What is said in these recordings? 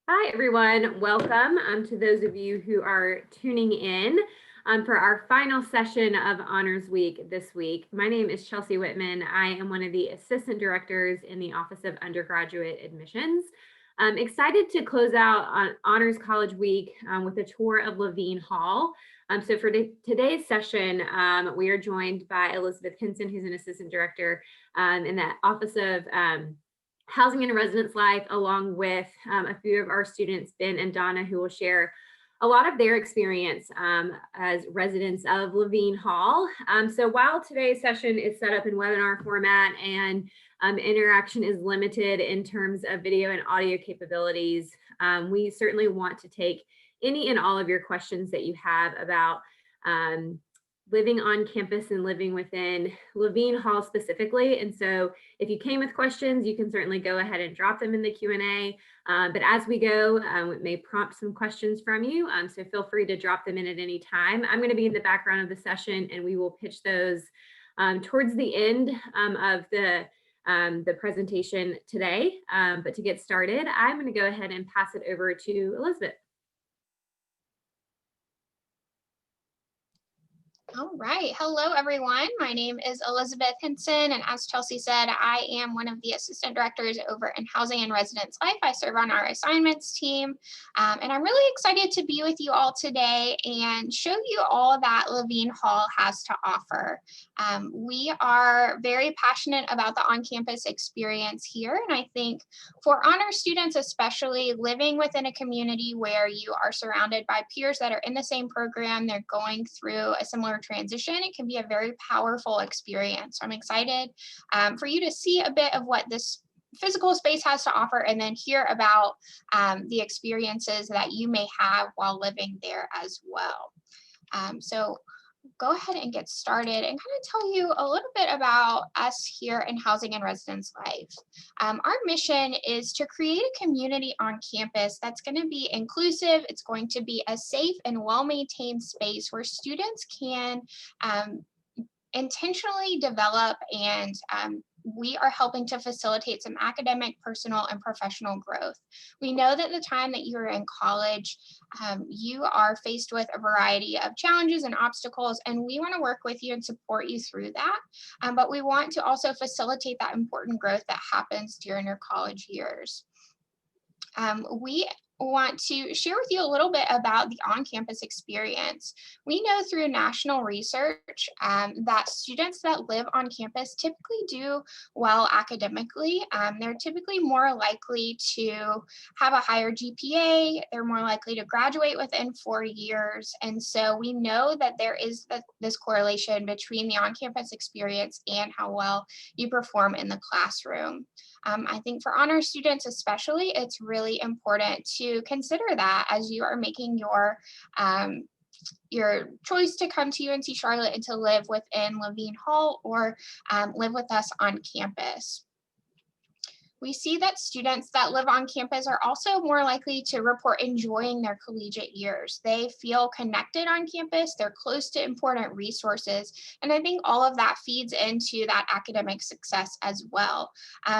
Hi, everyone. Welcome to those of you who are tuning in for our final session of Honors Week this week. My name is Chelsea Whitman. I am one of the assistant directors in the Office of Undergraduate Admissions. I'm excited to close out on Honors College Week with a tour of Levine Hall. So for today's session, we are joined by Elizabeth Henson, who's an assistant director in the Office of Housing and Residence Life, along with a few of our students, Ben and Donna, who will share a lot of their experience as residents of Levine Hall. So while today's session is set up in webinar format and interaction is limited in terms of video and audio capabilities, we certainly want to take any and all of your questions that you have about living on campus and living within Levine Hall specifically. And so if you came with questions, you can certainly go ahead and drop them in the Q&A. But as we go, it may prompt some questions from you. So feel free to drop them in at any time. I'm going to be in the background of the session and we will pitch those towards the end of the presentation today. But to get started, I'm going to go ahead and pass it over to Elizabeth. All right. Hello, everyone. My name is Elizabeth Henson, and as Chelsea said, I am one of the assistant directors over in Housing and Residence Life. I serve on our assignments team, and I'm really excited to be with you all today and show you all that Levine Hall has to offer. We are very passionate about the on-campus experience here, and I think for honor students, especially living within a community where you are surrounded by peers that are in the same program, they're going through a similar transition, it can be a very powerful experience. So I'm excited for you to see a bit of what this physical space has to offer and then hear about the experiences that you may have while living there as well. So go ahead and get started and kind of tell you a little bit about us here in Housing and Residence Life. Our mission is to create a community on campus that's going to be inclusive. It's going to be a safe and well-maintained space where students can intentionally develop and we are helping to facilitate some academic, personal, and professional growth. We know that the time that you're in college, you are faced with a variety of challenges and obstacles, and we want to work with you and support you through that. But we want to also facilitate that important growth that happens during your college years. We want to share with you a little bit about the on-campus experience. We know through national research that students that live on campus typically do well academically. They're typically more likely to have a higher GPA. They're more likely to graduate within 4 years. And so we know that there is this correlation between the on-campus experience and how well you perform in the classroom. I think for honor students especially, it's really important to consider that as you are making your choice to come to UNC Charlotte and to live within Levine Hall or live with us on campus. We see that students that live on campus are also more likely to report enjoying their collegiate years. They feel connected on campus, they're close to important resources, and I think all of that feeds into that academic success as well.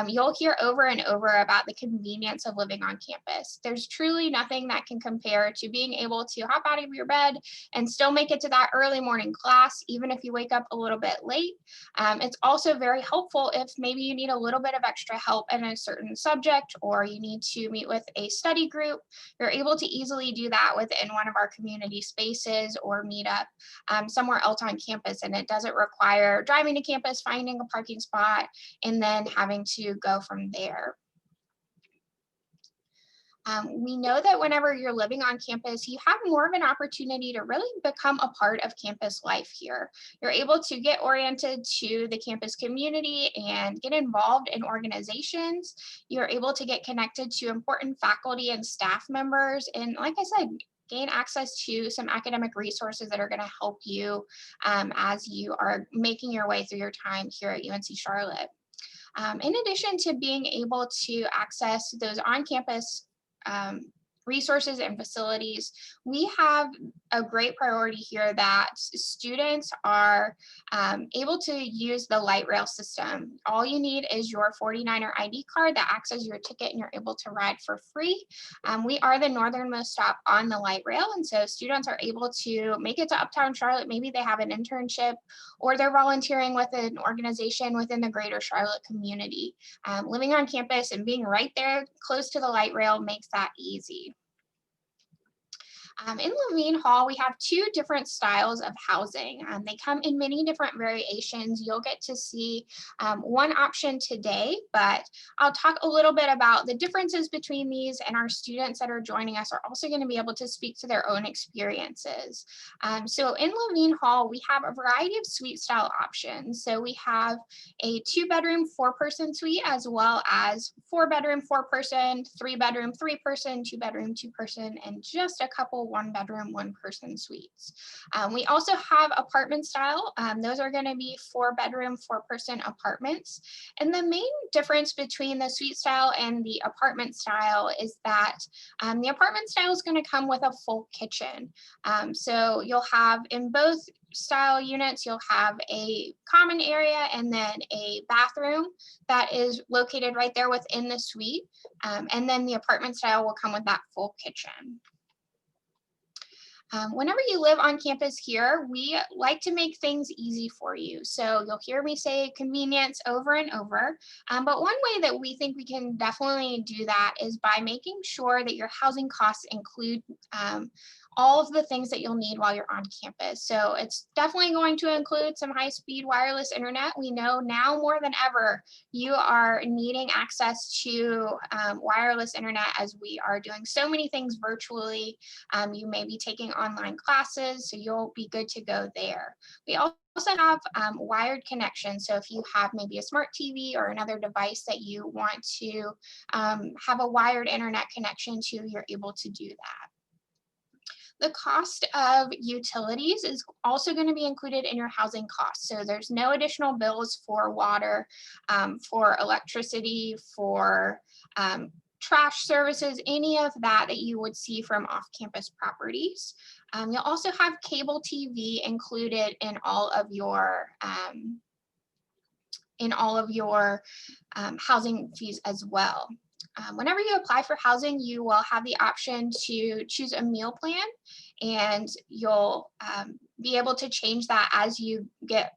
You'll hear over and over about the convenience of living on campus. There's truly nothing that can compare to being able to hop out of your bed and still make it to that early morning class, even if you wake up a little bit late. It's also very helpful if maybe you need a little bit of extra help in a certain subject or you need to meet with a study group. You're able to easily do that within one of our community spaces or meet up somewhere else on campus, and it doesn't require driving to campus, finding a parking spot, and then having to go from there. We know that whenever you're living on campus, you have more of an opportunity to really become a part of campus life here. You're able to get oriented to the campus community and get involved in organizations. You're able to get connected to important faculty and staff members. And like I said, gain access to some academic resources that are going to help you as you are making your way through your time here at UNC Charlotte. In addition to being able to access those on-campus resources and facilities, we have a great priority here that students are able to use the light rail system. All you need is your 49er ID card that acts as your ticket and you're able to ride for free. We are the northernmost stop on the light rail, and so students are able to make it to Uptown Charlotte. Maybe they have an internship or they're volunteering with an organization within the greater Charlotte community. Living on campus and being right there close to the light rail makes that easy. In Levine Hall, we have two different styles of housing. They come in many different variations. You'll get to see one option today, but I'll talk a little bit about the differences between these, and our students that are joining us are also going to be able to speak to their own experiences. So in Levine Hall, we have a variety of suite style options. So we have a 2-bedroom, 4-person suite, as well as 4-bedroom, 4-person, 3-bedroom, 3-person, 2-bedroom, 2-person, and just a couple 1-bedroom, 1-person suites. We also have apartment style. Those are going to be 4-bedroom, 4-person apartments. And the main difference between the suite style and the apartment style is that the apartment style is going to come with a full kitchen. So you'll have in both style units, you'll have a common area and then a bathroom that is located right there within the suite. And then the apartment style will come with that full kitchen. Whenever you live on campus here, we like to make things easy for you. So you'll hear me say convenience over and over. But one way that we think we can definitely do that is by making sure that your housing costs include all of the things that you'll need while you're on campus. So it's definitely going to include some high-speed wireless internet. We know now more than ever, you are needing access to wireless internet as we are doing so many things virtually. You may be taking online classes, so you'll be good to go there. We also have wired connection. So if you have maybe a smart TV or another device that you want to have a wired internet connection to, you're able to do that. The cost of utilities is also going to be included in your housing costs. So there's no additional bills for water, for electricity, for trash services, any of that that you would see from off-campus properties. You'll also have cable TV included in all of your housing fees as well. Whenever you apply for housing, you will have the option to choose a meal plan, and you'll be able to change that as you get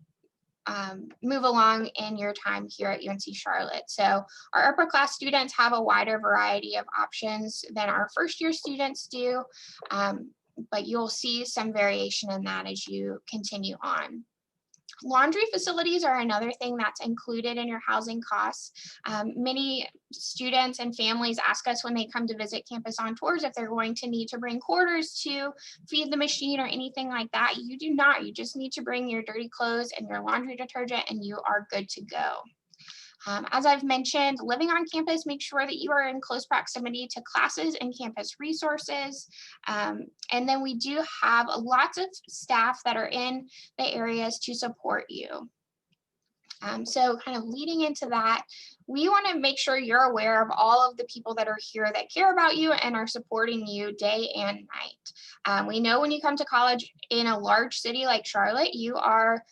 move along in your time here at UNC Charlotte. So our upper class students have a wider variety of options than our first year students do, but you'll see some variation in that as you continue on. Laundry facilities are another thing that's included in your housing costs. Many students and families ask us when they come to visit campus on tours if they're going to need to bring quarters to feed the machine or anything like that. You do not. You just need to bring your dirty clothes and your laundry detergent and you are good to go. As I've mentioned, living on campus, make sure that you are in close proximity to classes and campus resources. And then we do have lots of staff that are in the areas to support you. So kind of leading into that, we want to make sure you're aware of all of the people that are here that care about you and are supporting you day and night. We know when you come to college in a large city like Charlotte, you are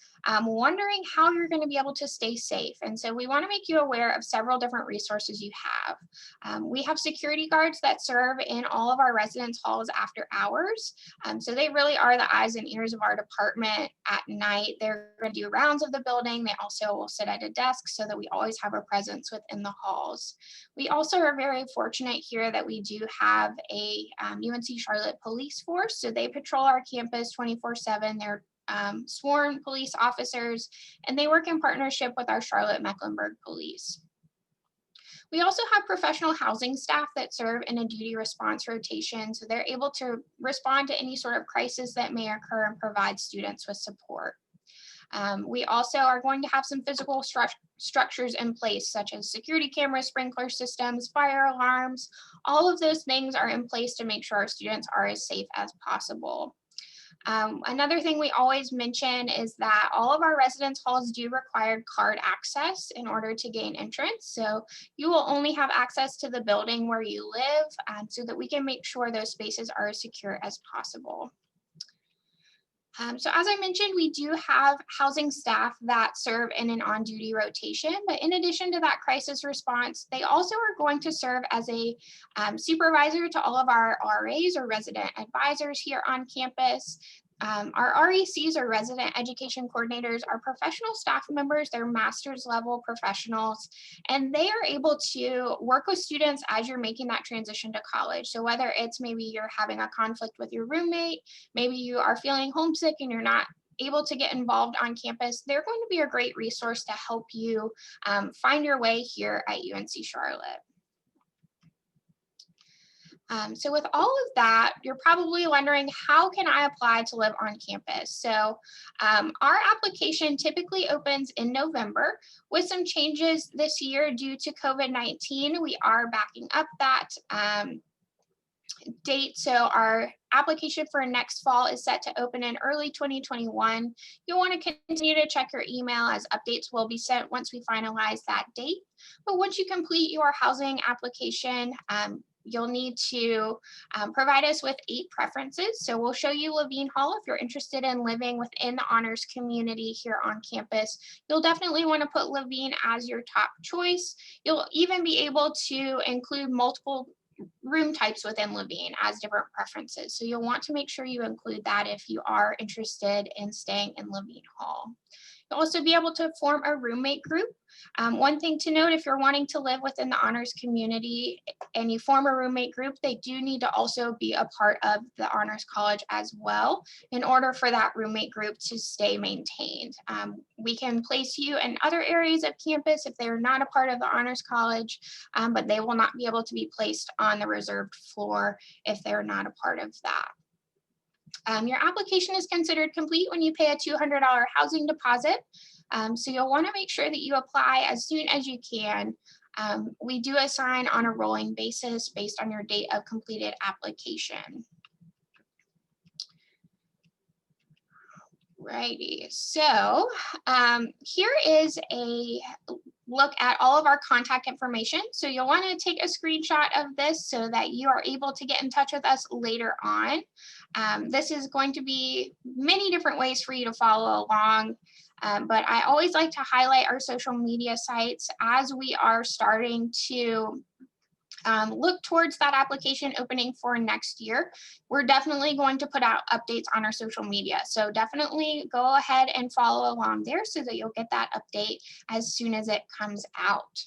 wondering how you're going to be able to stay safe. And so we want to make you aware of several different resources you have. We have security guards that serve in all of our residence halls after hours. So they really are the eyes and ears of our department at night. They're going to do rounds of the building. They also will sit at a desk so that we always have a presence within the halls. We also are very fortunate here that we do have a UNC Charlotte police force. So they patrol our campus 24/7. They're sworn police officers, and they work in partnership with our Charlotte Mecklenburg police. We also have professional housing staff that serve in a duty response rotation, so they're able to respond to any sort of crisis that may occur and provide students with support. We also are going to have some physical structures in place, such as security cameras, sprinkler systems, fire alarms. All of those things are in place to make sure our students are as safe as possible. Another thing we always mention is that all of our residence halls do require card access in order to gain entrance. So you will only have access to the building where you live, so that we can make sure those spaces are as secure as possible. So as I mentioned, we do have housing staff that serve in an on-duty rotation, but in addition to that crisis response, they also are going to serve as a supervisor to all of our RAs or resident advisors here on campus. Our RECs or resident education coordinators are professional staff members, they're master's level professionals, and they are able to work with students as you're making that transition to college. So whether it's maybe you're having a conflict with your roommate, maybe you are feeling homesick and you're not able to get involved on campus, they're going to be a great resource to help you find your way here at UNC Charlotte. So with all of that, you're probably wondering, how can I apply to live on campus? So our application typically opens in November. With some changes this year due to COVID-19, we are backing up that date. So our application for next fall is set to open in early 2021. You'll want to continue to check your email as updates will be sent once we finalize that date. But once you complete your housing application, you'll need to provide us with 8 preferences. So we'll show you Levine Hall if you're interested in living within the honors community here on campus. You'll definitely want to put Levine as your top choice. You'll even be able to include multiple room types within Levine as different preferences. So you'll want to make sure you include that if you are interested in staying in Levine Hall. You'll also be able to form a roommate group. One thing to note, if you're wanting to live within the honors community and you form a roommate group, they do need to also be a part of the honors college as well in order for that roommate group to stay maintained. We can place you in other areas of campus if they're not a part of the honors college, but they will not be able to be placed on the reserved floor if they're not a part of that. Your application is considered complete when you pay a $200 housing deposit. So you'll want to make sure that you apply as soon as you can. We do assign on a rolling basis based on your date of completed application. Righty, so here is a look at all of our contact information. So you'll want to take a screenshot of this so that you are able to get in touch with us later on. This is going to be many different ways for you to follow along, but I always like to highlight our social media sites as we are starting to look towards that application opening for next year. We're definitely going to put out updates on our social media. So definitely go ahead and follow along there so that you'll get that update as soon as it comes out.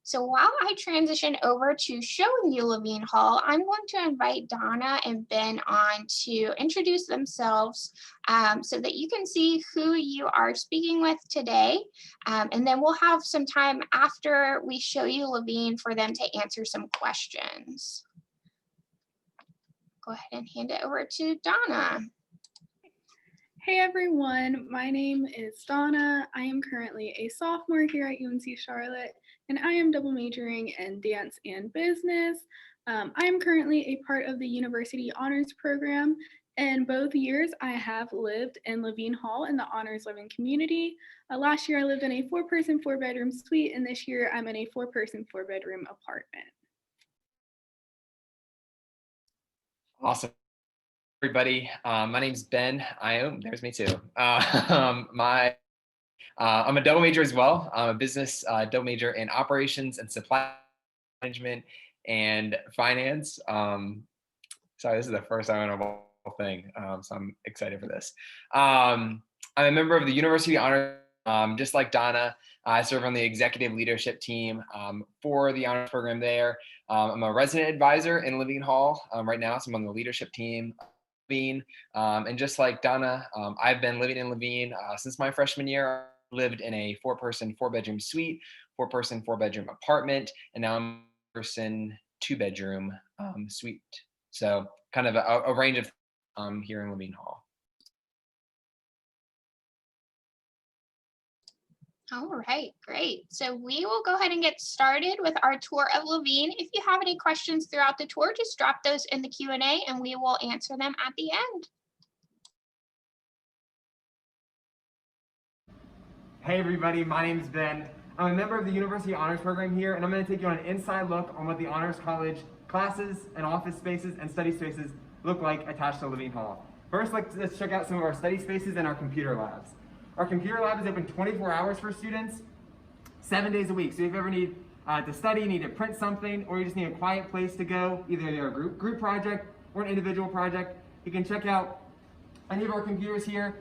So while I transition over to showing you Levine Hall, I'm going to invite Donna and Ben on to introduce themselves so that you can see who you are speaking with today. And then we'll have some time after we show you Levine for them to answer some questions. Go ahead and hand it over to Donna. Hey everyone, my name is Donna. I am currently a sophomore here at UNC Charlotte, and I am double majoring in dance and business. I am currently a part of the University Honors Program. In both years, I have lived in Levine Hall in the Honors Living community. Last year, I lived in a 4-person, 4-bedroom suite, and this year, I'm in a 4-person, 4-bedroom apartment. Awesome. Everybody, my name's Ben. There's me too. I'm a double major as well. I'm a business double major in operations and supply management and finance. Sorry, this is the first time I know the whole thing, so I'm excited for this. I'm a member of the University Honors. Just like Donna, I serve on the executive leadership team for the honors program there. I'm a resident advisor in Levine Hall right now, so I'm on the leadership team. And just like Donna, I've been living in Levine since my freshman year. I lived in a 4-person, 4-bedroom suite, 4-person, 4-bedroom apartment, and now I'm a 4-person, 2-bedroom suite. So kind of a range of here in Levine Hall. All right, great. So we will go ahead and get started with our tour of Levine. If you have any questions throughout the tour, just drop those in the Q&A and we will answer them at the end. Hey everybody, my name is Ben. I'm a member of the University Honors Program here, and I'm going to take you on an inside look on what the Honors College classes and office spaces and study spaces look like attached to Levine Hall. First, let's check out some of our study spaces and our computer labs. Our computer lab is open 24 hours for students, 7 days a week. So if you ever need to study, need to print something, or you just need a quiet place to go, either a group project or an individual project, you can check out any of our computers here.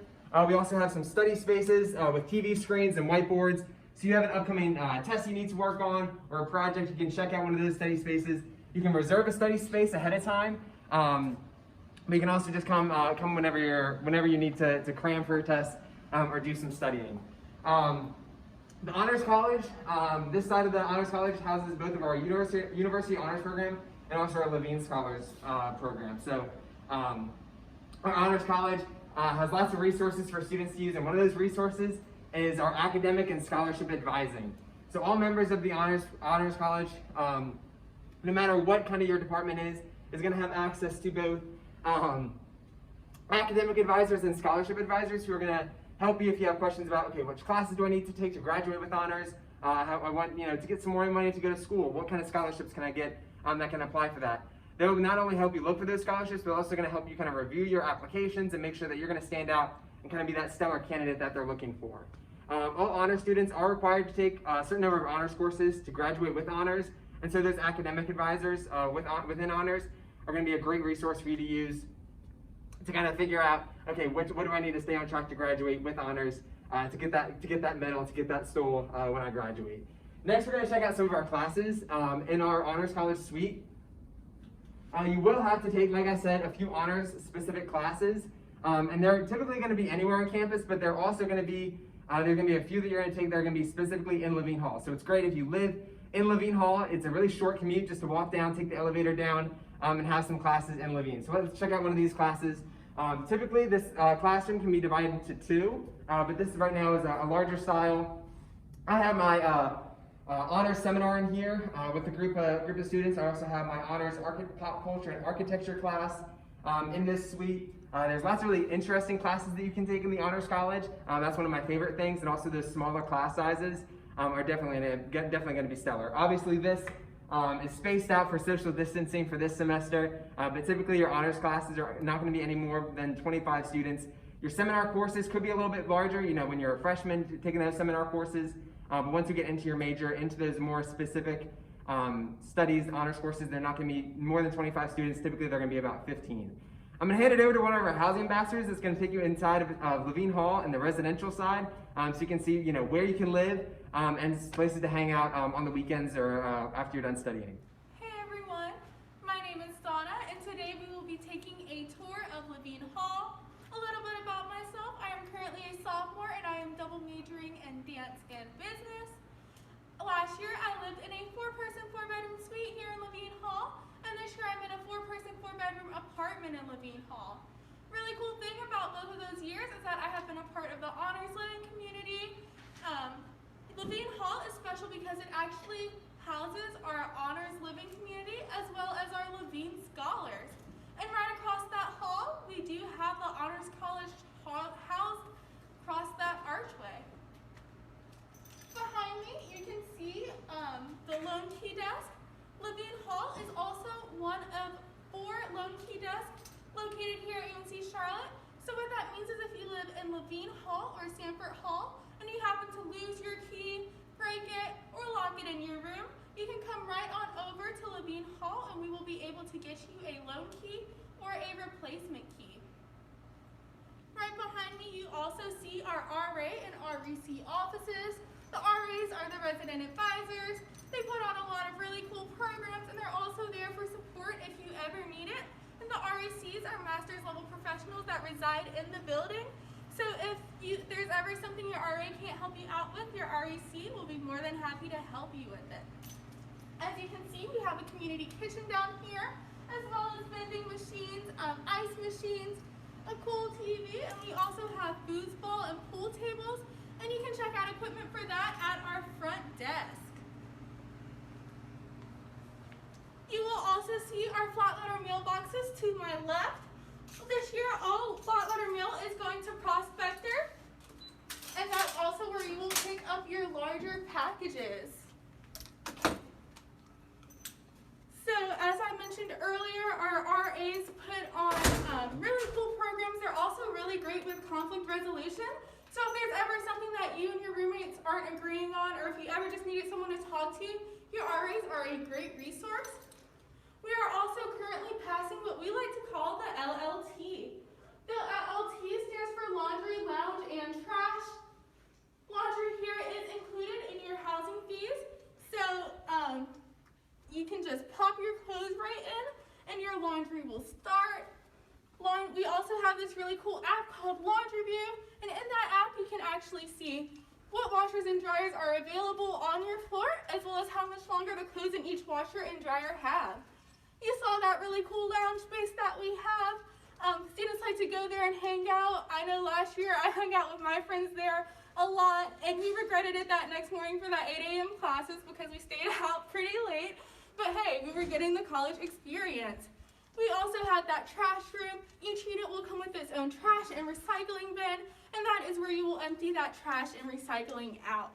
We also have some study spaces with TV screens and whiteboards. So you have an upcoming test you need to work on or a project, you can check out one of those study spaces. You can reserve a study space ahead of time. But you can also just come whenever you need to cram for your test or do some studying. The Honors College, this side of the Honors College houses both of our University Honors Program and also our Levine Scholars Program. So our Honors College has lots of resources for students to use, and one of those resources is our academic and scholarship advising. So all members of the Honors College, no matter what kind of your department is going to have access to both academic advisors and scholarship advisors who are going to help you if you have questions about, okay, which classes do I need to take to graduate with honors? How I want, to get some more money to go to school. What kind of scholarships can I get that can apply for that? They will not only help you look for those scholarships, but also going to help you kind of review your applications and make sure that you're going to stand out and kind of be that stellar candidate that they're looking for. All honors students are required to take a certain number of honors courses to graduate with honors, and so those academic advisors within honors are going to be a great resource for you to use to kind of figure out, okay, what do I need to stay on track to graduate with honors to get that medal, to get that stole when I graduate. Next, we're going to check out some of our classes in our Honors College suite. You will have to take, like I said, a few honors specific classes, and they're typically going to be anywhere on campus, but they're also going to be there's going to be a few that you're going to take that are going to be specifically in Levine Hall. So it's great if you live in Levine Hall. It's a really short commute just to walk down, take the elevator down, and have some classes in Levine. So let's check out one of these classes. Typically, this classroom can be divided into two, but this right now is a larger style. I have my honors seminar in here with a group of students. I also have my honors pop culture and architecture class in this suite. There's lots of really interesting classes that you can take in the Honors College. That's one of my favorite things, and also those smaller class sizes are definitely going to be stellar. Obviously, this is spaced out for social distancing for this semester, but typically your honors classes are not going to be any more than 25 students. Your seminar courses could be a little bit larger, when you're a freshman taking those seminar courses, but once you get into your major, into those more specific studies, honors courses, they're not going to be more than 25 students. Typically, they're going to be about 15. I'm going to hand it over to one of our housing ambassadors that's going to take you inside of Levine Hall and the residential side, so you can see where you can live and places to hang out on the weekends or after you're done studying. Hey everyone, my name is Donna, and today we will be taking a tour of Levine Hall. A little bit about myself: I am currently a sophomore and I am double majoring in dance and business. Last year I lived in a 4-person 4-bedroom suite here in Levine Hall, and this year I'm in a 4-person 4-bedroom apartment in Levine Hall. Really cool thing about both of those years is that I have been a part of the honors living community. Levine Hall is special because it actually houses our honors living community as well as our Levine scholars. And right across that hall, we do have the Honors College housed across that archway. Behind me, you can see the loan key desk. Levine Hall is also one of 4 loan key desks located here at UNC Charlotte. So what that means is if you live in Levine Hall or Sanford Hall and you happen to lose your key, break it, or lock it in your room, you can come right on over to Levine Hall and we will be able to get you a loan key or a replacement key. Right behind me, you also see our RA and REC offices. The RAs are the resident advisors. They put on a lot of really cool programs, and they're also there for support if you ever need it. And the RECs are master's level professionals that reside in the building. So if there's ever something your RA can't help you out with, your REC will be more than happy to help you with it. As you can see, we have a community kitchen down here, as well as vending machines, ice machines, a cool TV, and we also have foosball and pool tables, and you can check out equipment for that at our front desk. You will also see our flat letter mailboxes to my left. This year, all flat letter mail is going to Prospector, and that's also where you will larger packages. So as I mentioned earlier, our RAs put on really cool programs. They're also really great with conflict resolution. So if there's ever something that you and your roommates aren't agreeing on, or if you ever just needed someone to talk to, your RAs are a great resource. We are also currently passing what we like to call the LLT. The LLT stands for Laundry, Lounge, and Trash. Laundry here is included in your housing fees. So you can just pop your clothes right in and your laundry will start. We also have this really cool app called Laundry View, and in that app you can actually see what washers and dryers are available on your floor, as well as how much longer the clothes in each washer and dryer have. You saw that really cool lounge space that we have. Students like to go there and hang out. I know last year I hung out with my friends there a lot, and we regretted it that next morning for that 8 a.m. classes because we stayed out pretty late. But hey, we were getting the college experience. We also had that trash room. Each unit will come with its own trash and recycling bin, and that is where you will empty that trash and recycling out.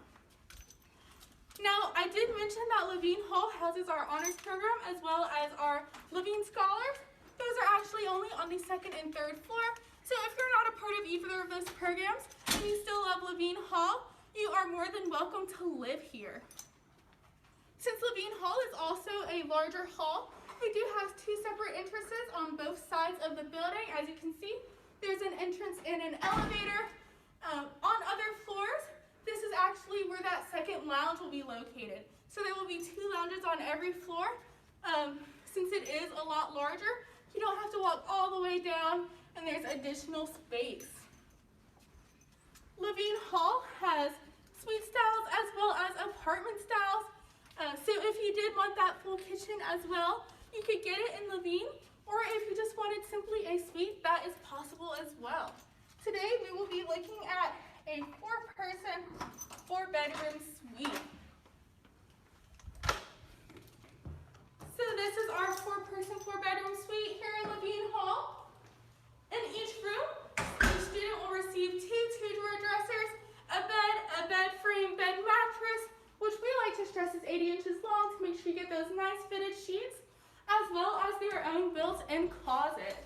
Now, I did mention that Levine Hall houses our honors program as well as our Levine Scholars. Those are actually only on the 2nd and 3rd floor. So if you're not a part of either of those programs and you still love Levine Hall, you are more than welcome to live here. Since Levine Hall is also a larger hall, we do have 2 separate entrances on both sides of the building. As you can see, there's an entrance and an elevator. On other floors, this is actually where that second lounge will be located. So there will be 2 lounges on every floor. Since it is a lot larger, you don't have to walk all the way down, and there's additional space. Levine Hall has suite styles as well as apartment styles. So if you did want that full kitchen as well, you could get it in Levine, or if you just wanted simply a suite, that is possible as well. Today we will be looking at a 4-person, 4-bedroom suite. So this is our 4-person, 4-bedroom suite here in Levine Hall. In each room, each student will receive 2 2-drawer dressers, a bed frame, bed mattress, which we like to stress is 80 inches long to make sure you get those nice fitted sheets, as well as their own built-in closet.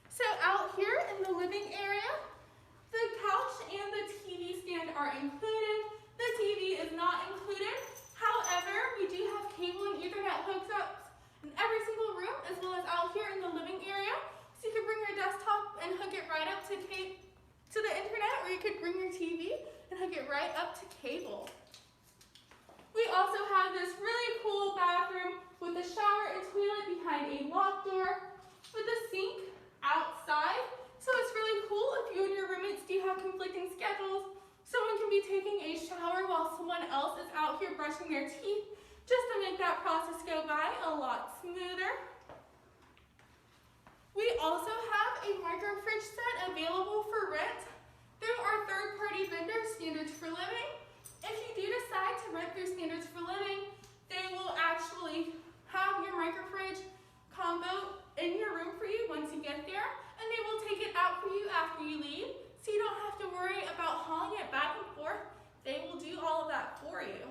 So out here in the living area, the couch and the TV stand are included. The TV is not included. However, we do have cable and Ethernet hookups in every single room, as well as out here in the living area. So you can bring your desktop and hook it right up to the internet, or you could bring your TV and hook it right up to cable. We also have this really cool bathroom with a shower and toilet behind a locked door with a sink outside. So it's really cool if you and your roommates do have conflicting schedules. Someone can be taking a shower while someone else is out here brushing their teeth, just to make that process go by a lot smoother. We also have a micro fridge set available for rent through our third-party vendor, Standards for Living. If you do decide to rent through Standards for Living, they will actually have your micro fridge combo in your room for you once you get there, and they will take it out for you after you leave, so you don't have to worry about hauling it back and forth. They will do all of that for you.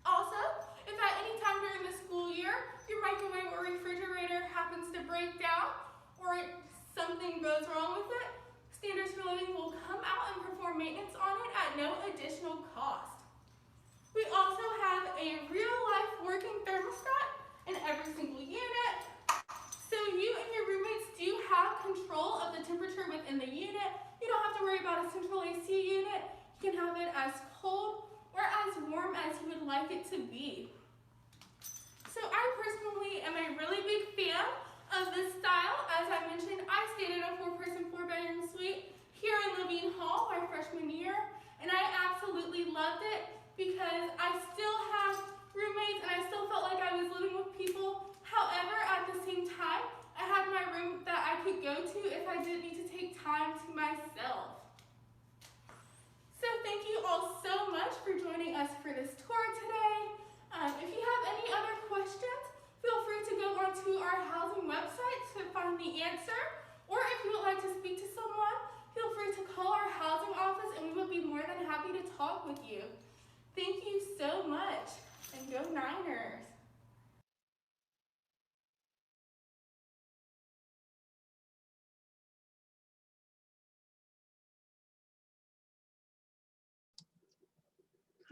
Also, if at any time during the school year, your microwave or refrigerator happens to break down, or something goes wrong with it, Standards for Living will come out and perform maintenance on it at no additional cost. We also have a real-life working thermostat in every single unit, so you and your roommates do have control of the temperature within the unit. You don't have to worry about a central AC unit. You can have it as cold or as warm as you would like it to be. So I personally am a really big fan of this style. As I mentioned, I stayed in a 4-person, 4-bedroom suite here in Levine Hall my freshman year, and I absolutely loved it because I still have roommates and I still felt like I was living with people. However, at the same time, I had my room that I could go to if I didn't need to take time to myself. So thank you all so much for joining us for this tour today. If you have any other questions, feel free to go onto our housing website to find the answers. to call our housing office and we would be more than happy to talk with you. Thank you so much, and go Niners!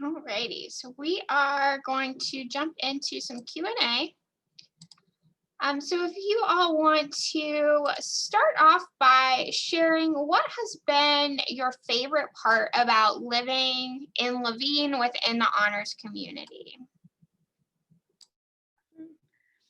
Alrighty, so we are going to jump into some Q&A. So if you all want to start off by sharing what has been your favorite part about living in Levine within the honors community.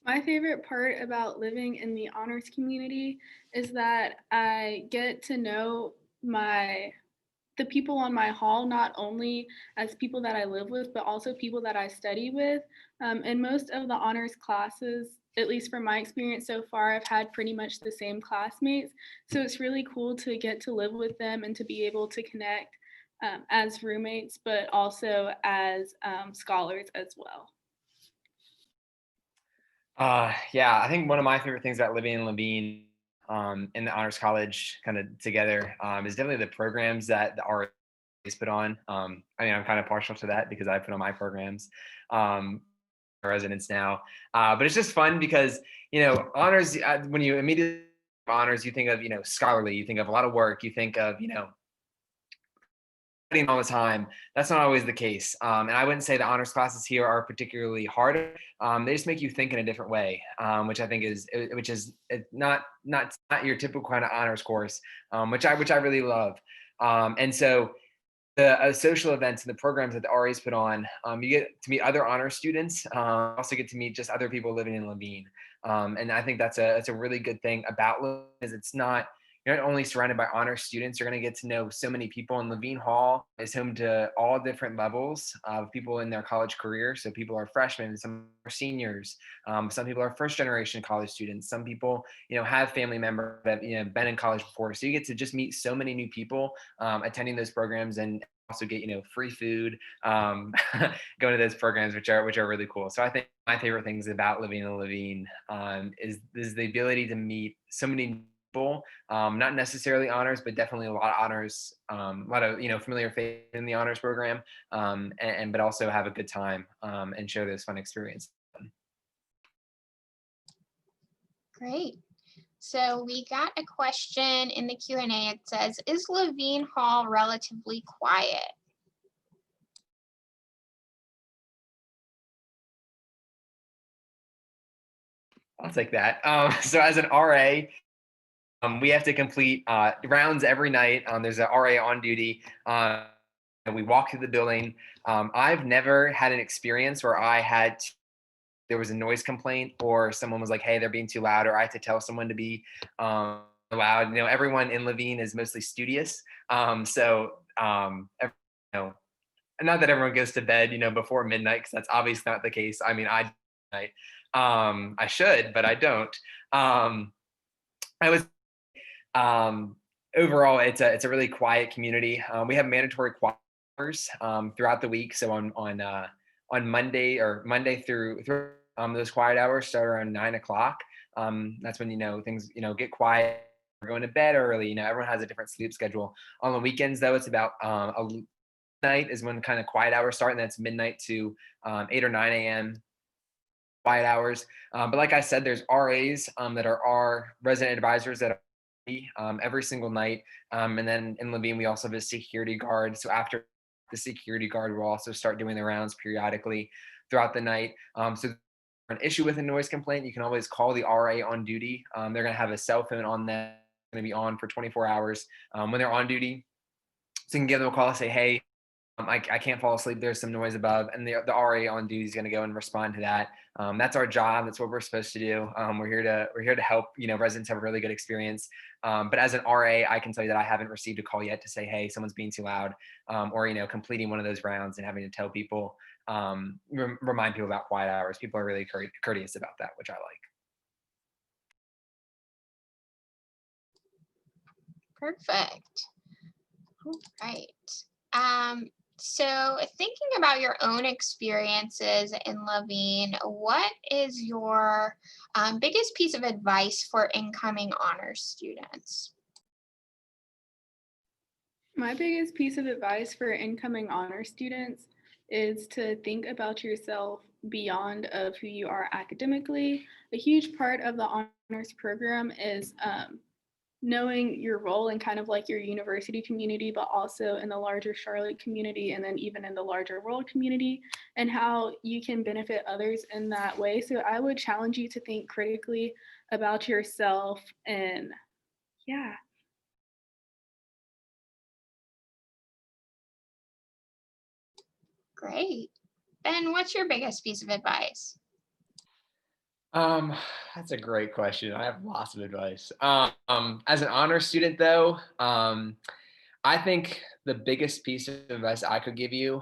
My favorite part about living in the honors community is that I get to know the people on my hall, not only as people that I live with, but also people that I study with. In most of the honors classes, at least from my experience so far, I've had pretty much the same classmates. So it's really cool to get to live with them and to be able to connect as roommates, but also as scholars as well. Yeah, I think one of my favorite things about living in Levine in the honors college kind of together is definitely the programs that the RA put on. I mean, I'm kind of partial to that because I put on my programs, residents now. But it's just fun because, honors, when you immediately honors, you think of, scholarly, you think of a lot of work, you think of, studying all the time. That's not always the case. And I wouldn't say the honors classes here are particularly hard. They just make you think in a different way, which I think is not your typical kind of honors course, which I really love. And so the social events and the programs that the RAs put on, you get to meet other honor students, also get to meet just other people living in Levine. And I think that's a really good thing about Levine is you're not only surrounded by honor students, you're going to get to know so many people. And Levine Hall is home to all different levels of people in their college career. So people are freshmen, some are seniors, some people are first generation college students, some people, have family members that have been in college before. So you get to just meet so many new people attending those programs and also get free food, going to those programs, which are really cool. So I think my favorite things about living in Levine is the ability to meet so many people, not necessarily honors, but definitely a lot of honors, a lot of familiar faces in the honors program, but also have a good time and share those fun experiences. Great. So we got a question in the Q&A. It says, is Levine Hall relatively quiet? I'll take that. So as an RA, we have to complete rounds every night. There's an RA on duty. And we walk through the building. I've never had an experience where there was a noise complaint or someone was like, hey, they're being too loud, or I had to tell someone to be loud. Everyone in Levine is mostly studious. Not that everyone goes to bed, before midnight, because that's obviously not the case. I mean, I should, but I don't. Overall, it's a really quiet community. We have mandatory quiet hours throughout the week. So on Monday through those quiet hours start around 9:00. That's when things get quiet. We're going to bed early. Everyone has a different sleep schedule. On the weekends, though, it's about night is when kind of quiet hours start, and that's midnight to 8 or 9 a.m. quiet hours. But like I said, there's RAs that are our resident advisors that are every single night. And then in Levine, we also have a security guard. So after the security guard will also start doing the rounds periodically throughout the night. So an issue with a noise complaint, you can always call the RA on duty. They're going to have a cell phone on them, going to be on for 24 hours when they're on duty. So you can give them a call and say, hey, I can't fall asleep. There's some noise above, and the RA on duty is going to go and respond to that. That's our job. That's what we're supposed to do. We're here to help residents have a really good experience. But as an RA, I can tell you that I haven't received a call yet to say, hey, someone's being too loud, or completing one of those rounds and having to tell people, remind people about quiet hours. People are really courteous about that, which I like. Perfect. All right. So thinking about your own experiences in Levine, what is your biggest piece of advice for incoming honors students? My biggest piece of advice for incoming honor students is to think about yourself beyond of who you are academically. A huge part of the honors program is knowing your role in kind of like your university community, but also in the larger Charlotte community, and then even in the larger world community, and how you can benefit others in that way. So I would challenge you to think critically about yourself, and yeah. Great. Ben, what's your biggest piece of advice? Um, that's a great question. I have lots of advice. As an honor student, though, I think the biggest piece of advice I could give you,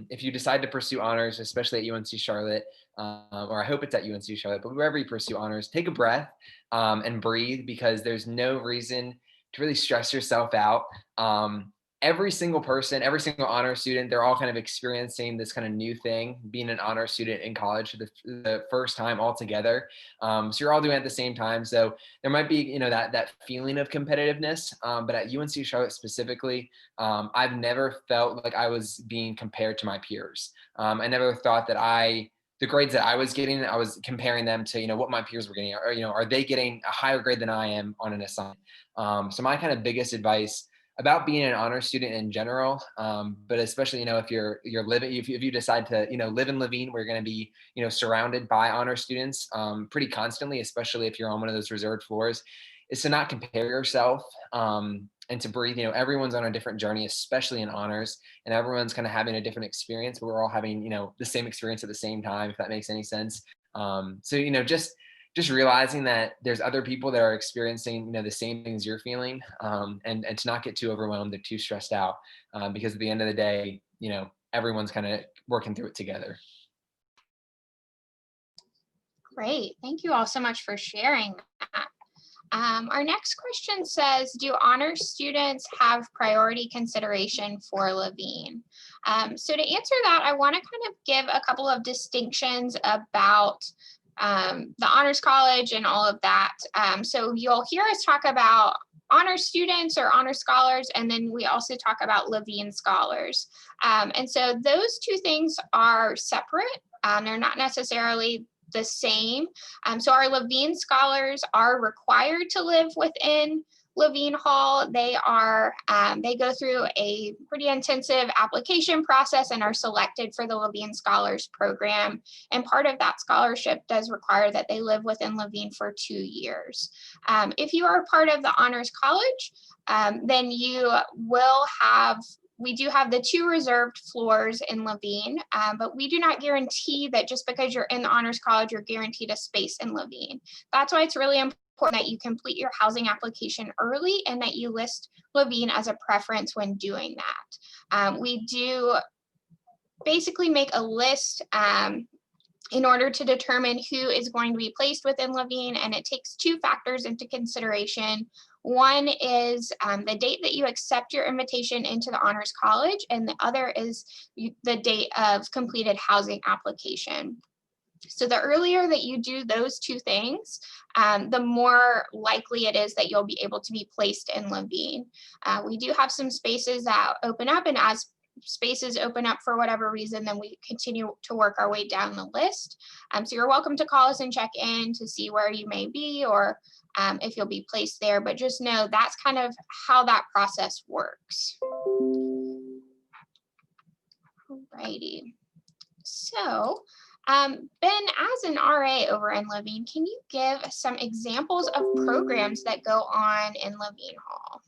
if you decide to pursue honors, especially at UNC Charlotte, or I hope it's at UNC Charlotte, but wherever you pursue honors, take a breath and breathe, because there's no reason to really stress yourself out. Every single person, every single honor student, they're all kind of experiencing this kind of new thing, being an honor student in college for the first time all together. So you're all doing it at the same time. So there might be, that feeling of competitiveness, but at UNC Charlotte specifically, I've never felt like I was being compared to my peers. I never thought that the grades that I was getting, I was comparing them to, what my peers were getting, or, are they getting a higher grade than I am on an assignment? So my kind of biggest advice about being an honor student in general, but especially, if you're living, if you decide to, live in Levine, where you're going to be, surrounded by honor students pretty constantly, especially if you're on one of those reserved floors, is to not compare yourself, and to breathe. Everyone's on a different journey, especially in honors, and everyone's kind of having a different experience, but we're all having, the same experience at the same time, if that makes any sense. So, just realizing that there's other people that are experiencing, the same things you're feeling, and to not get too overwhelmed or too stressed out, because at the end of the day, everyone's kind of working through it together. Great. Thank you all so much for sharing that. Our next question says, do honor students have priority consideration for Levine? So to answer that, I want to kind of give a couple of distinctions about the honors college and all of that. So you'll hear us talk about honor students or honor scholars, and then we also talk about Levine scholars. And so those two things are separate. They're not necessarily the same. So our Levine scholars are required to live within Levine Hall. They go through a pretty intensive application process and are selected for the Levine Scholars Program. And part of that scholarship does require that they live within Levine for 2 years. If you are part of the Honors College, then you will have we do have the 2 reserved floors in Levine, but we do not guarantee that just because you're in the Honors College, you're guaranteed a space in Levine. That's why it's really important that you complete your housing application early and that you list Levine as a preference when doing that. We do basically make a list in order to determine who is going to be placed within Levine, and it takes 2 factors into consideration. One is the date that you accept your invitation into the Honors College, and the other is the date of completed housing application. So the earlier that you do those 2 things, the more likely it is that you'll be able to be placed in Levine. We do have some spaces that open up, and as spaces open up for whatever reason, then we continue to work our way down the list. So you're welcome to call us and check in to see where you may be, or if you'll be placed there, but just know that's kind of how that process works. Alrighty. So Ben, as an RA over in Levine, can you give some examples of programs that go on in Levine Hall?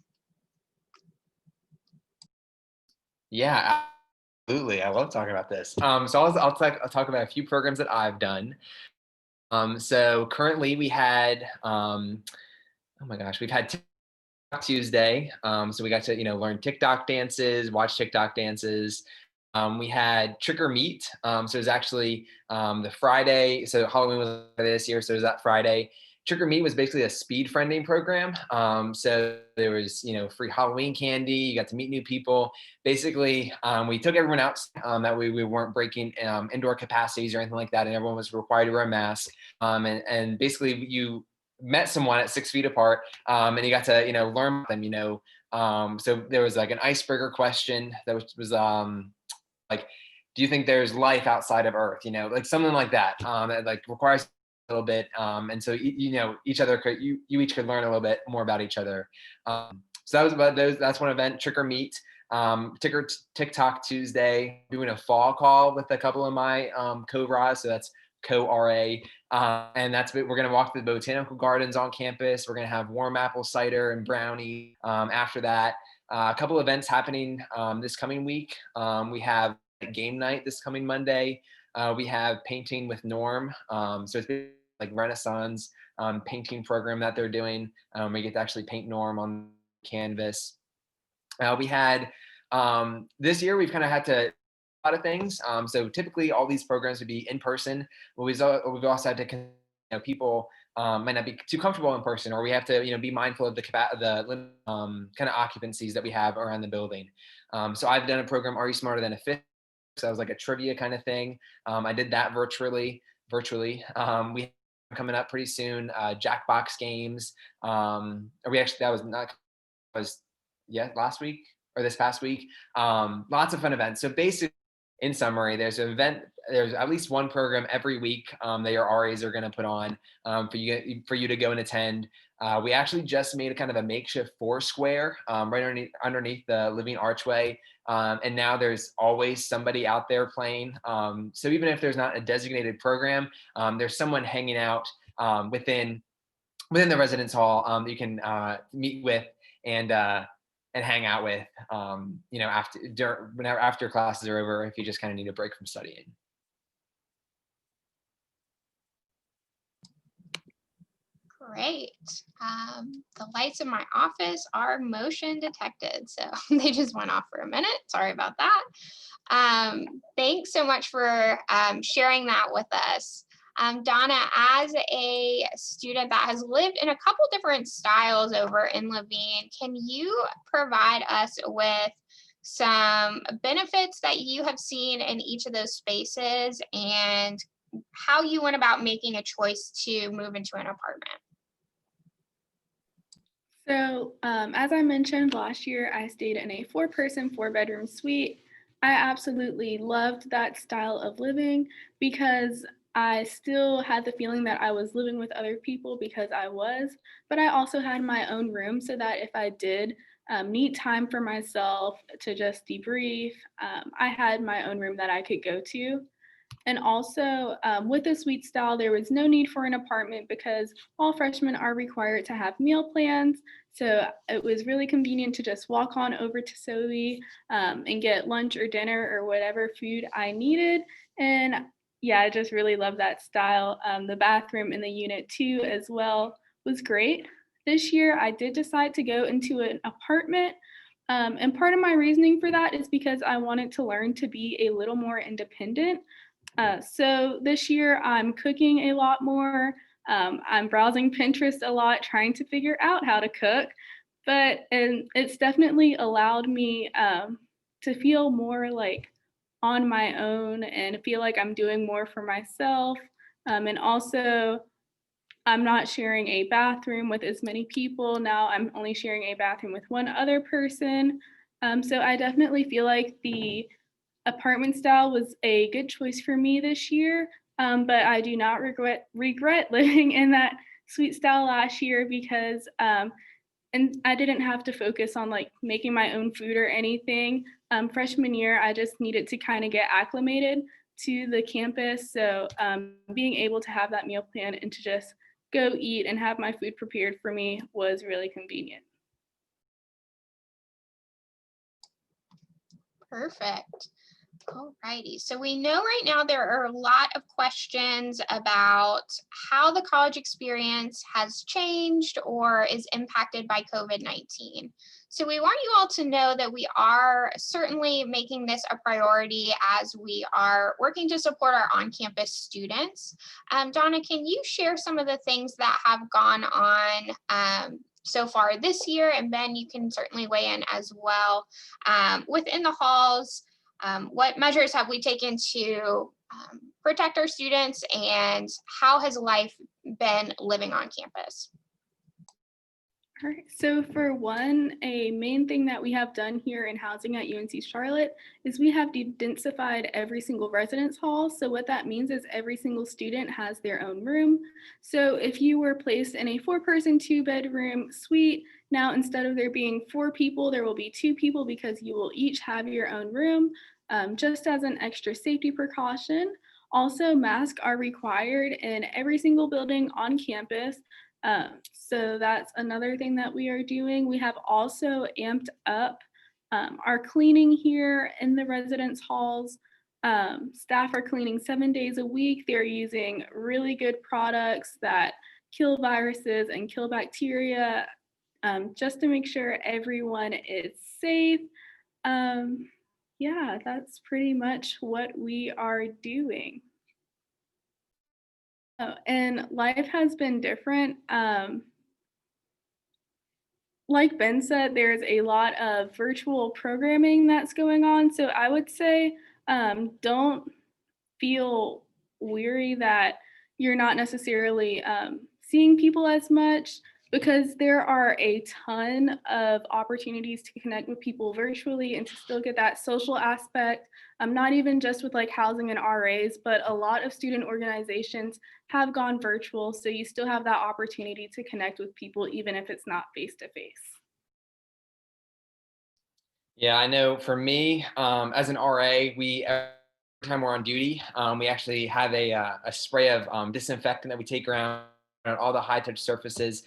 Yeah, absolutely. I love talking about this. So I'll talk about a few programs that I've done. So currently we had, oh my gosh, we've had TikTok Tuesday. So we got to, learn TikTok dances, watch TikTok dances. We had Trick or Meet. So it was actually the Friday. So Halloween was this year. So it was that Friday. Trick or Meet was basically a speed friending program. So there was, free Halloween candy. You got to meet new people. Basically, we took everyone out. That way we weren't breaking indoor capacities or anything like that. And everyone was required to wear a mask. And basically you met someone at 6 feet apart, and you got to, learn them, So there was like an icebreaker question that was like, do you think there's life outside of Earth? You know, like something like that. That like requires a little bit. And so you know, each other could you each could learn a little bit more about each other. So that was about those. That's one event. Trick or Meet. TikTok Tuesday. Doing a fall call with a couple of my co-RAs. So that's co-RA. And that's we're going to walk the botanical gardens on campus. We're going to have warm apple cider and brownie after that. A couple events happening this coming week. We have game night this coming Monday. We have painting with Norm. So it's like Renaissance painting program that they're doing. We get to actually paint Norm on canvas. We had this year we've kind of had to lot of things. So typically all these programs would be in person, but we've also had to, you know, people might not be too comfortable in person, or we have to, you know, be mindful of the kind of occupancies that we have around the building. So I've done a program, Are You Smarter Than a Fifth? So that was like a trivia kind of thing. I did that virtually. We have coming up pretty soon, Jackbox games. We actually, that was not, was last week or this past week. Lots of fun events. So basically, in summary, there's an event, there's at least one program every week that your RAs are going to put on for you to go and attend. We actually just made a kind of a makeshift Foursquare right underneath the living archway. And now there's always somebody out there playing. So even if there's not a designated program, there's someone hanging out within the residence hall you can meet with and hang out with, you know, after classes are over, if you just kind of need a break from studying. Great. The lights in my office are motion detected, so they just went off for a minute. Sorry about that. Thanks so much for sharing that with us. Donna, as a student that has lived in a couple different styles over in Levine, can you provide us with some benefits that you have seen in each of those spaces and how you went about making a choice to move into an apartment? So as I mentioned, last year I stayed in a 4-person, 4-bedroom suite. I absolutely loved that style of living because I still had the feeling that I was living with other people because I was, but I also had my own room so that if I did need time for myself to just debrief, I had my own room that I could go to. And also with the suite style, there was no need for an apartment because all freshmen are required to have meal plans. So it was really convenient to just walk on over to Sobe and get lunch or dinner or whatever food I needed. And yeah, I just really love that style. The bathroom in the unit too as well was great. This year, I did decide to go into an apartment. And part of my reasoning for that is because I wanted to learn to be a little more independent. So this year I'm cooking a lot more. I'm browsing Pinterest a lot, trying to figure out how to cook, and it's definitely allowed me to feel more like on my own and feel like I'm doing more for myself. And also I'm not sharing a bathroom with as many people. Now I'm only sharing a bathroom with one other person. So I definitely feel like the apartment style was a good choice for me this year, but I do not regret living in that suite style last year because and I didn't have to focus on like making my own food or anything. Freshman year, I just needed to kind of get acclimated to the campus. So being able to have that meal plan and to just go eat and have my food prepared for me was really convenient. Perfect. Alrighty, so we know right now there are a lot of questions about how the college experience has changed or is impacted by COVID-19. So we want you all to know that we are certainly making this a priority as we are working to support our on-campus students. Donna, can you share some of the things that have gone on so far this year? And Ben, you can certainly weigh in as well. Within the halls, what measures have we taken to protect our students, and how has life been living on campus? All right, so for one, a main thing that we have done here in housing at UNC Charlotte is we have de-densified every single residence hall. So what that means is every single student has their own room. So if you were placed in a 4-person, 2-bedroom suite, now instead of there being 4 people, there will be 2 people because you will each have your own room, just as an extra safety precaution. Also, masks are required in every single building on campus. So that's another thing that we are doing. We have also amped up our cleaning here in the residence halls. Staff are cleaning 7 days a week. They're using really good products that kill viruses and kill bacteria, just to make sure everyone is safe. Yeah, that's pretty much what we are doing. Oh, and life has been different. Like Ben said, there's a lot of virtual programming that's going on. So I would say don't feel weary that you're not necessarily seeing people as much, because there are a ton of opportunities to connect with people virtually and to still get that social aspect. Not even just with like housing and RAs, but a lot of student organizations have gone virtual. So you still have that opportunity to connect with people, even if it's not face to face. Yeah, I know for me, as an RA, every time we're on duty, we actually have a spray of disinfectant that we take around on all the high touch surfaces.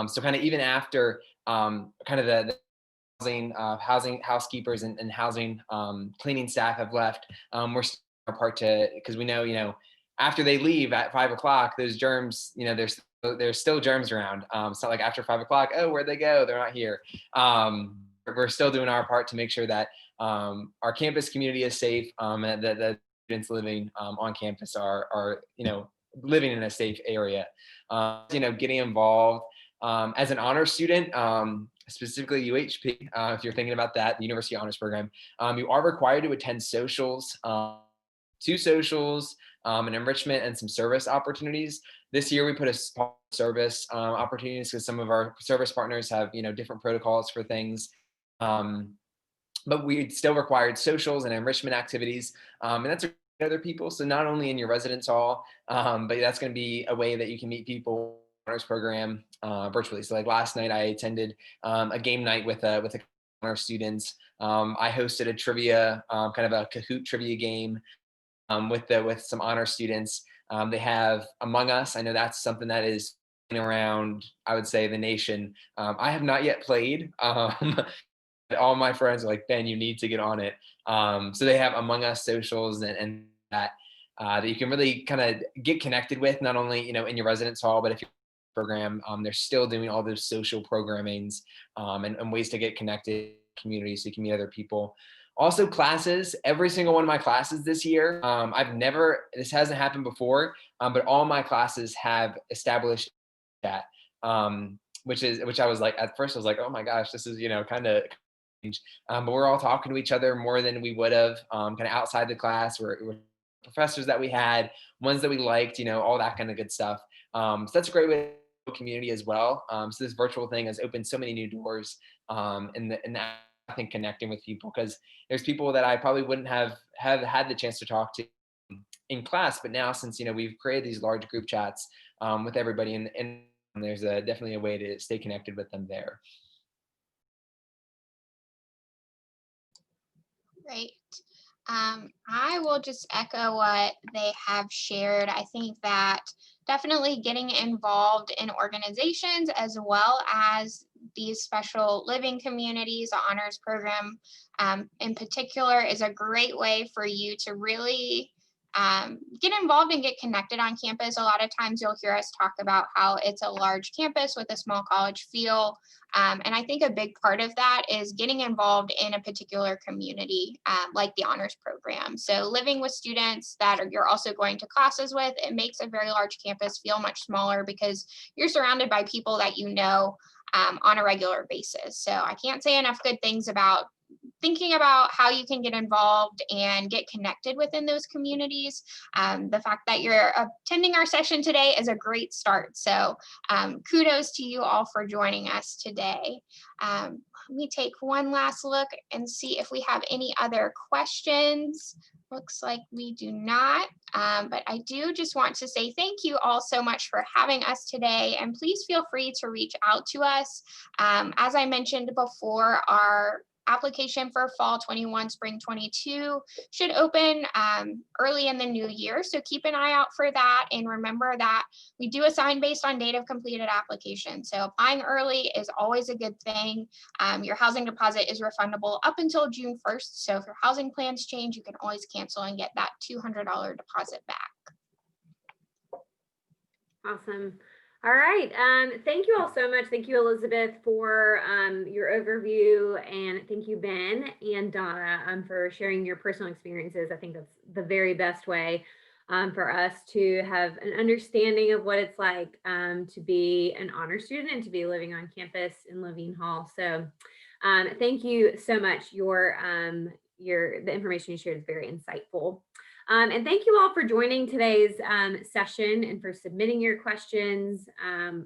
So kind of even after kind of the housing housekeepers and housing cleaning staff have left, we're still our part to, because we know, after they leave at 5 o'clock, those germs, there's still germs around. It's not like after 5 o'clock, oh, where'd they go? They're not here. We're still doing our part to make sure that our campus community is safe, and that the students living on campus are living in a safe area. Getting involved as an honor student, specifically UHP, if you're thinking about that, the University Honors Program, you are required to attend socials, 2 socials, an enrichment and some service opportunities. This year we put a service opportunities because some of our service partners have different protocols for things. But we still required socials and enrichment activities, and that's other people. So not only in your residence hall, but that's going to be a way that you can meet people honors program virtually. So like last night, I attended a game night with a honor students. I hosted a trivia, kind of a Kahoot trivia game with some honor students. They have Among Us. I know that's something that is around, I would say, the nation. I have not yet played. All my friends are like, Ben, you need to get on it. So they have Among Us socials and that you can really kind of get connected with, not only in your residence hall, but if you're program, they're still doing all those social programmings and ways to get connected community so you can meet other people. Also classes, every single one of my classes this year, this hasn't happened before, but all my classes have established that, which I was like, at first I was like, oh my gosh, this is, kind of, but we're all talking to each other more than we would have, kind of outside the class. We're professors that we had, ones that we liked, all that kind of good stuff. So that's a great way to build community as well. So this virtual thing has opened so many new doors, in that, I think, connecting with people, because there's people that I probably wouldn't have had the chance to talk to in class, but now since we've created these large group chats with everybody, and there's definitely a way to stay connected with them there. Great. I will just echo what they have shared. I think that definitely getting involved in organizations as well as these special living communities, the honors program in particular, is a great way for you to really get involved and get connected on campus. A lot of times you'll hear us talk about how it's a large campus with a small college feel. And I think a big part of that is getting involved in a particular community, like the honors program. So living with students that you're also going to classes with, it makes a very large campus feel much smaller because you're surrounded by people that on a regular basis. So I can't say enough good things about thinking about how you can get involved and get connected within those communities. The fact that you're attending our session today is a great start. So kudos to you all for joining us today. Let me take one last look and see if we have any other questions. Looks like we do not, but I do just want to say thank you all so much for having us today, and please feel free to reach out to us. As I mentioned before, our application for fall 21, spring 22 should open early in the new year. So keep an eye out for that. And remember that we do assign based on date of completed application. So applying early is always a good thing. Your housing deposit is refundable up until June 1st. So if your housing plans change, you can always cancel and get that $200 deposit back. Awesome. All right. Thank you all so much. Thank you, Elizabeth, for your overview, and thank you, Ben and Donna, for sharing your personal experiences. I think that's the very best way for us to have an understanding of what it's like to be an honor student and to be living on campus in Levine Hall. So thank you so much. The information you shared is very insightful. And thank you all for joining today's session and for submitting your questions.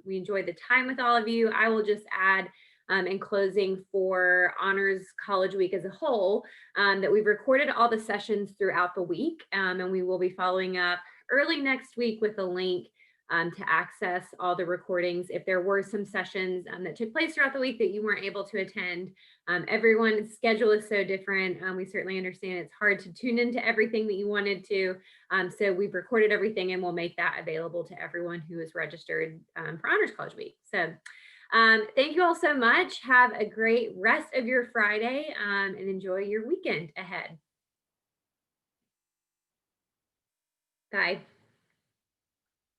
We enjoyed the time with all of you. I will just add in closing for Honors College Week as a whole that we've recorded all the sessions throughout the week, and we will be following up early next week with a link to access all the recordings. If there were some sessions that took place throughout the week that you weren't able to attend, everyone's schedule is so different. We certainly understand it's hard to tune into everything that you wanted to. So we've recorded everything, and we'll make that available to everyone who is registered for Honors College Week. So thank you all so much. Have a great rest of your Friday and enjoy your weekend ahead. Bye.